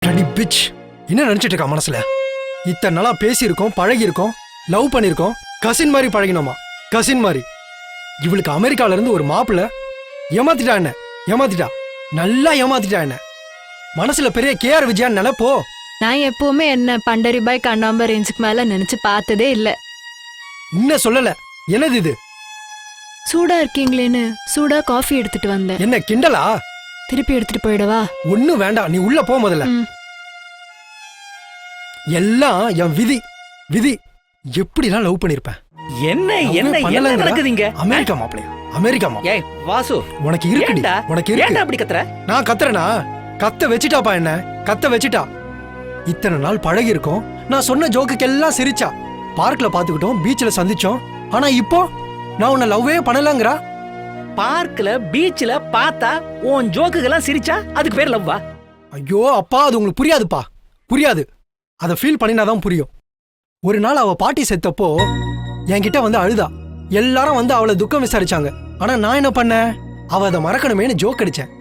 Bloody pitch. என்ன நினைச்சிட்டு இருக்கா மனசுல? இத்தனை நாளா பேசியிருக்கோம், பழகியிருக்கோம், லவ் பண்ணியிருக்கோம், கசின் மாதிரி பழகினோமா, கசின் மாதிரி. இவளுக்கு அமெரிக்கால இருந்து ஒரு மாப்பிள்ள ஏமாத்திட்டா என்ன, ஏமாத்திட்டா, நல்லா ஏமாத்திட்டா என்ன. மனசுல பெரிய கேஆர் விஜயான்னு நினைப்போ. நான் எப்பவுமே என்ன பண்டரிபாய் கண்ணாம்பர் ரேஞ்சுக்கு மேல நினைச்சு பார்த்ததே இல்ல. இன்னும் சொல்லல. என்னது இது? சூடா இருக்கீங்களேன்னு சூடா காஃபி எடுத்துட்டு வந்தேன். என்ன கிண்டலா? திருப்பி எடுத்துட்டு போயிடவா? ஒண்ணும் வேண்டாம், நீ உள்ள போ முதல்ல. எல்லாம் என் விதி, விதி. எப்படிலாம் லவ் பண்ணிருப்பேன். என்ன என்ன என்ன நடக்குதுங்க? அமெரிக்கா மாப்பிளையா, அமெரிக்கா மாப்பிள. ஏய் வாசு, உனக்கு இருக்குடி, உனக்கு இருக்கு. ஏன்டா அப்படி கத்துற? நான் கத்துறேனா? கத்த வச்சிட்டாப்பா என்ன, கத்த வச்சிட்டா. இத்தனை நாள் பழகி இருக்கோம், நான் சொன்ன ஜோக்குக்கு எல்லாம் சிரிச்சா. பார்க்ல பாத்துக்கிட்டோம், பீச்ல சந்திச்சோம். ஆனா இப்போ நான் உன்னை லவ்வே பண்ணலங்கறா. பார்க்ல பீச்ல பார்த்தா உன் ஜோக்குகெல்லாம் சிரிச்சா அதுக்கு பேர் லவ்வா? ஐயோ அப்பா, அது உங்களுக்கு புரியாதுப்பா, புரியாது. அதை ஃபீல் பண்ணினாதான் புரியும். ஒரு நாள் அவ பாட்டி செத்தப்போ என்கிட்ட வந்து அழுதா. எல்லாரும் வந்து அவளை துக்கம் விசாரிச்சாங்க. ஆனா நான் என்ன பண்ணேன், அவ அதை மறக்கணுமேனு ஜோக் அடிச்சேன்.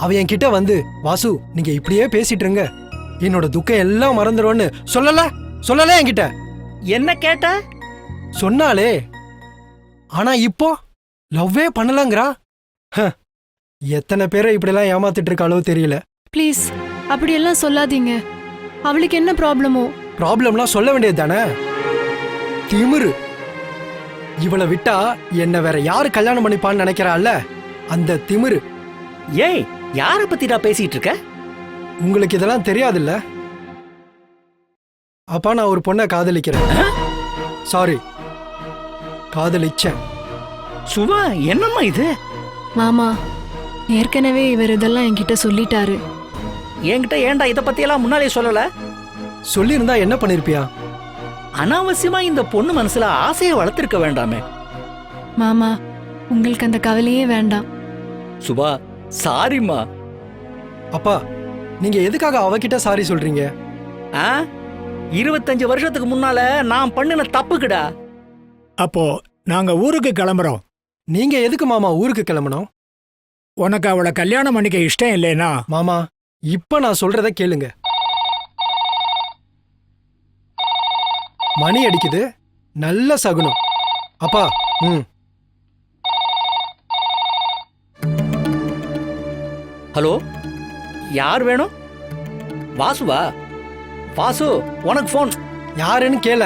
அவ என்கிட்ட வந்து, வாசு நீங்க இப்படியே பேசிட்டு இருங்க, என்னோட துக்கம் எல்லாம் மறந்துடும்னு சொல்லல என்கிட்ட. என்ன கேட்ட? சொன்னாலே. ஆனா இப்போ லவ்வே பண்ணலங்கறா. எத்தனை பேரை இப்படிலாம் ஏமாத்திட்டு இருக்காளோ தெரியல. ப்ளீஸ் அப்படியெல்லாம் சொல்லாதீங்க. அவளுக்கு என்ன ப்ராப்ளமோ? ப்ராப்ளம்லாம் சொல்ல வேண்டியது தானே. திமிரு. இவளை விட்டா என்ன வேற யாரு கல்யாணம் பண்ணிப்பான்னு நினைக்கிறாள்ல, அந்த திமிரு. ஏய், யார பத்திடா பேசிட்டு இருக்க? உங்களுக்கு இதெல்லாம் தெரியாதுல்ல. அப்பா நான் ஒரு பொண்ணை காதலிக்கிறேன். சாரி, காதலிச்சேன். சுவா, என்னம்மா இது? மாமா, ஏற்கனவே இவர் இதெல்லாம் என்கிட்ட சொல்லிட்டாரு. என்கிட்ட ஏன்டா இத பத்தி எல்லாம் முன்னாலே சொல்லல? சொல்லியிருந்தா என்ன பண்ணிருப்பியா? அனாவசியமா இந்த பொண்ணு மனசுல ஆசையை வளர்த்திருக்க வேண்டாமே. மாமா, உங்களுக்கு அந்த கவலையே வேண்டாம். சுபா, சாரிம்மா. அப்பா நீங்க எதுக்காக அவகிட்ட சாரி சொல்றீங்க? 25 வருஷத்துக்கு முன்னால நான் பண்ணின தப்புக்குடா. அப்போ நாங்க ஊருக்கு கிளம்புறோம். நீங்க எதுக்கு மாமா ஊருக்கு கிளம்பணும்? உனக்கு அவளை கல்யாணம் பண்ணிக்க இஷ்டம் இல்லைனா? மாமா இப்ப நான் சொல்றத கேளுங்க. மணி அடிக்குது, நல்ல சகுனம். அப்பா. ஹலோ, யார் வேணும்? வாசுவா? வாசு, உனக்கு போன். யாருன்னு கேள.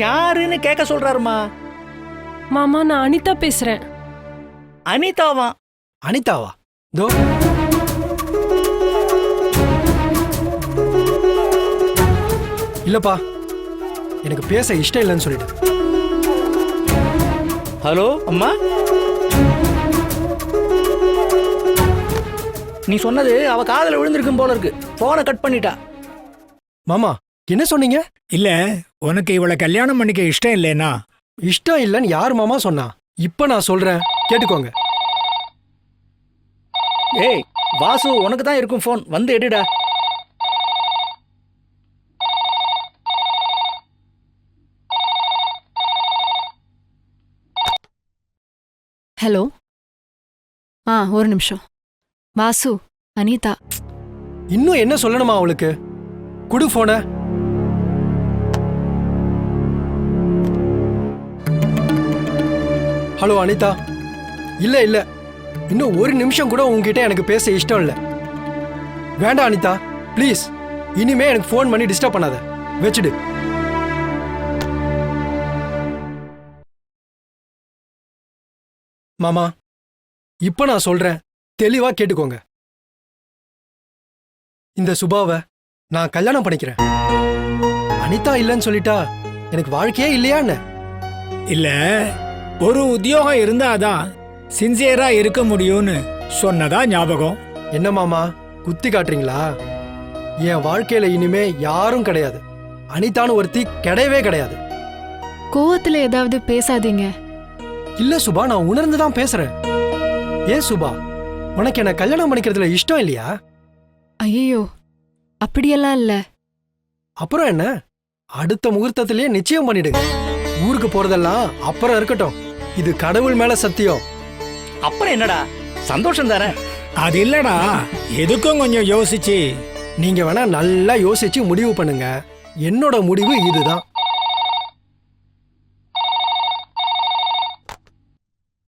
யாருன்னு கேட்க சொல்றாருமா. மாமா, நான் அனிதா பேசுறேன். அனிதாவா? அனிதாவா? தோ இல்லப்பா, எனக்கு பேச இஷ்டம் இல்லைன்னு சொல்லிட்டு. ஹலோ அம்மா, நீ சொன்னது அவ காதுல விழுந்திருக்கும் போல இருக்கு. போனை கட் பண்ணிட்டா. மாமா என்ன சொன்னீங்க? இல்ல, உனக்கு இவளை கல்யாணம் பண்ணிக்க இஷ்டம் இல்லைனா? இஷ்டம் இல்லைன்னு யார் மாமா சொன்னா? இப்ப நான் சொல்றேன், கேட்டுக்கோங்க. ஏய் வாசு, உனக்கு தான் இருக்கும் போன், வந்து எடுடா. ஹலோ. ஒரு நிமிஷம். வாசு, அனிதா. இன்னும் என்ன சொல்லணுமா அவளுக்கு? குடு போன. ஹலோ அனிதா. இல்ல இன்னும் ஒரு நிமிஷம் கூட உங்ககிட்ட எனக்கு பேச இஷ்டம் இல்ல. வேண்டாம் அனிதா, ப்ளீஸ். இனிமே எனக்கு ஃபோன் பண்ணி டிஸ்டர்ப் பண்ணாத, வச்சுடு. மாமா இப்ப நான் சொல்றேன், தெளிவா கேட்டுக்கோங்க. இந்த சுபாவை நான் கல்யாணம் பண்ணிக்கிறேன். அனிதா இல்லைன்னு சொல்லிட்டா எனக்கு வாழ்க்கையே இல்லையான்னு? இல்ல, ஒரு உத்தியோகம் இருந்தாதான் சின்சியரா இருக்க முடியும்னு சொன்னதா ஞாபகம். என்ன மாமா குத்தி காட்டுறீங்களா? என் வாழ்க்கையில இனிமே யாரும் கிடையாது. அனிதான்னு ஒருத்தி கிடையவே கிடையாது. கோவத்துல ஏதாவது பேசாதீங்க. இல்ல சுபா, நான் உணர்ந்துதான் பேசுறேன். ஏன் சுபா, உனக்கு என்ன கல்யாணம் பண்ணிக்கிறதுல இஷ்டம் இல்லையா? ஐயோ, அப்படியெல்லாம் இல்ல. அப்புறம் என்ன, அடுத்த முகூர்த்தத்திலேயே நிச்சயம் பண்ணிடுங்க. ஊருக்கு போறதெல்லாம் அப்புறம் இருக்கட்டும். இது கடவுள் மேல சத்தியம். அப்புறம் என்னடா, சந்தோஷம் தானே? அது இல்லடா, எதுக்கும் கொஞ்சம் யோசிச்சு நீங்க வேணா நல்லா யோசிச்சு முடிவு பண்ணுங்க. என்னோட முடிவு இதுதான்.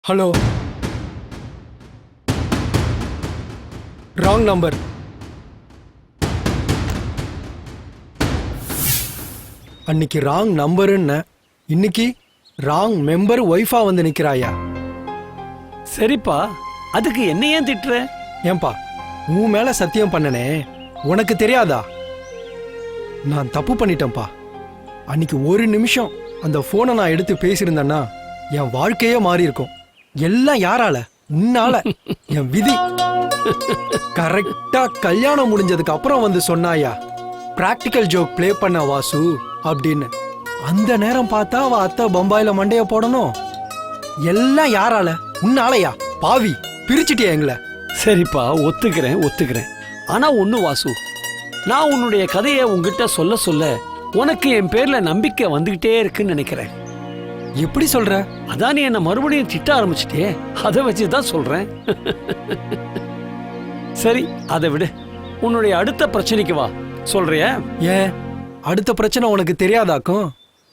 Hello, wrong number. அன்னைக்கு ராங் நம்பருன்னு, இன்னைக்கு ராங் மெம்பர் ஒய்ஃபா வந்து நிக்கிறாயா? சரிப்பா, அதுக்கு என்ன ஏன் திட்டுற? ஏன்பா, உன் மேல சத்தியம் பண்ணனே, உனக்கு தெரியாதா? நான் தப்பு பண்ணிட்டேன்ப்பா. அன்னைக்கு ஒரு நிமிஷம் அந்த போனை நான் எடுத்து பேசியிருந்தேன்னா என் வாழ்க்கையே மாறி இருக்கும். எல்லாம் யாரால? உன்னால. என் விதி. கரெக்டா கல்யாணம் முடிஞ்சதுக்கு அப்புறம் வந்து சொன்னாயா, பிராக்டிக்கல் ஜோக் ப்ளே பண்ண வாசு அப்படின்னு. அந்த நேரம் பார்த்தா அவ அத்தை பம்பாயில மண்டைய போடணும். எல்லாம் யாரால? உன்னாலயா? பாவி, பிரிச்சுட்டியா எங்களை? சரிப்பா, ஒத்துக்கிறேன். ஆனா ஒண்ணு வாசு, நான் உன்னுடைய கதையை உங்ககிட்ட சொல்ல சொல்ல உனக்கு என் பேர்ல நம்பிக்கை வந்துகிட்டே இருக்குன்னு நினைக்கிறேன். எப்படி சொல்ற? அதான் நீ என்ன மறுபடியும் திட்ட ஆரம்பிச்சிட்டே, அதை வச்சுதான் சொல்றேன். சரி, அதை விடு. உன்னுடைய அடுத்த பிரச்சனைக்கு வா. சொல்றியா? ஏன், அடுத்த பிரச்சனை உனக்கு தெரியாதாக்கும்?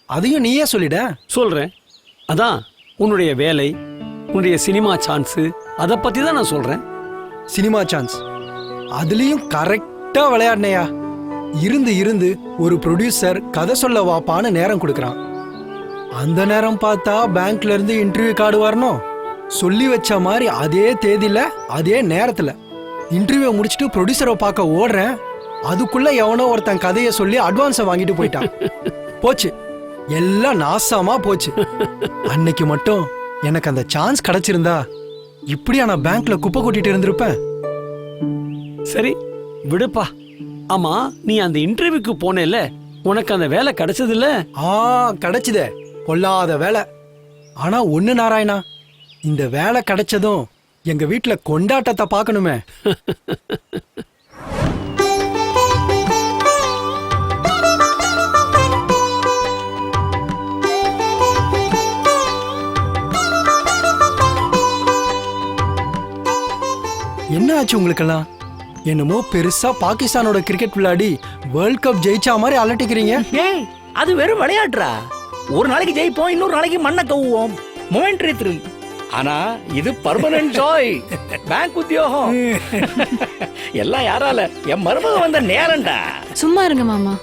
அதையும் நீயே சொல்லிட. சொல்றேன். அதான் உன்னுடைய வேலை, உன்னுடைய சினிமா சான்ஸ், அதை பத்தி தான் நான் சொல்றேன். சினிமா சான்ஸ், அதுலயும் கரெக்டா விளையாடினையா. இருந்து ஒரு ப்ரொடியூசர் கதை சொல்ல வாப்பான்னு நேரம் கொடுக்கறான். அந்த நேரம் பார்த்தா பேங்க்ல இருந்து இன்டர்வியூ கார்டு வரணும். சொல்லி வச்ச மாதிரி அதே தேதியில அதே நேரத்துல இன்டர்வியூ முடிச்சுட்டு ப்ரொடியூசரை பார்க்க ஓடுறேன். அதுக்குள்ள எவனோ ஒருத்தன் கதையை சொல்லி அட்வான்ஸை வாங்கிட்டு போயிட்டான். போச்சு, எல்லாம் நாசமா போச்சு. அன்னைக்கு மட்டும் எனக்கு அந்த சான்ஸ் கிடைச்சிருந்தா இப்படியா நான் பேங்க்ல குப்பை கொட்டிட்டு இருந்திருப்பேன். சரி விடுப்பா. ஆமா, நீ அந்த இன்டர்வியூக்கு போனேல, உனக்கு அந்த வேலை கிடைச்சதில்ல? கிடைச்சுதே, கொல்லாத வேலை. ஆனா ஒண்ணு நாராயணா, இந்த வேலை கிடைச்சதும் எங்க வீட்டுல கொண்டாட்டத்தை பார்க்கணுமே. என்ன ஆச்சு உங்களுக்கெல்லாம்? என்னமோ பெருசா பாகிஸ்தானோட கிரிக்கெட் விளையாடி வேர்ல்ட் கப் ஜெயிச்சா மாதிரி அலட்டிக்கிறீங்க. ஏய், அது வெறும் விளையாடுறா. ஒரு நாளைக்கு ஜெயிப்போம், இன்னொரு நாளைக்கு மண்ணை கவுவோம். Momentary thrill. ஆனா இது பர்மனன்ட் ஜாய். பேங்க் உத்தியோகம். எல்லாம் யாரால? என் மருமக வந்த நேரம்டா. சும்மா இருங்க மாமா.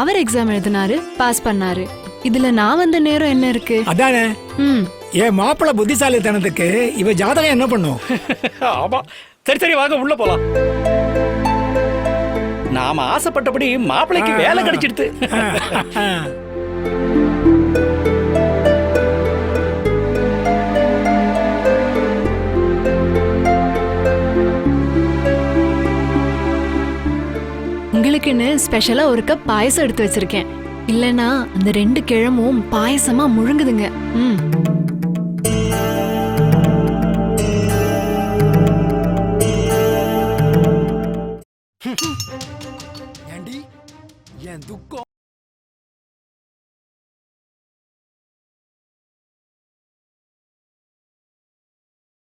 அவர் எக்ஸாம் எழுதினாரு, பாஸ் பண்ணாரு. இதுல நான் வந்த நேரம் என்ன இருக்கு? அதானே, ம் என் மாப்பிள்ள புத்திசாலித்தனத்துக்கு இவ ஜாதகம் என்ன பண்ணும்? ஆமா. சரி வாங்க உள்ள போலாம். நாம ஆசைப்பட்டபடி மாப்பிளைக்கு வேலை கிடைச்சிடுது. உங்களுக்குன்னு ஸ்பெஷலா ஒரு கப் பாயசம் எடுத்து வச்சிருக்கேன். இல்லனா அந்த 2 கிழமும் பாயசமா முழுங்குதுங்க.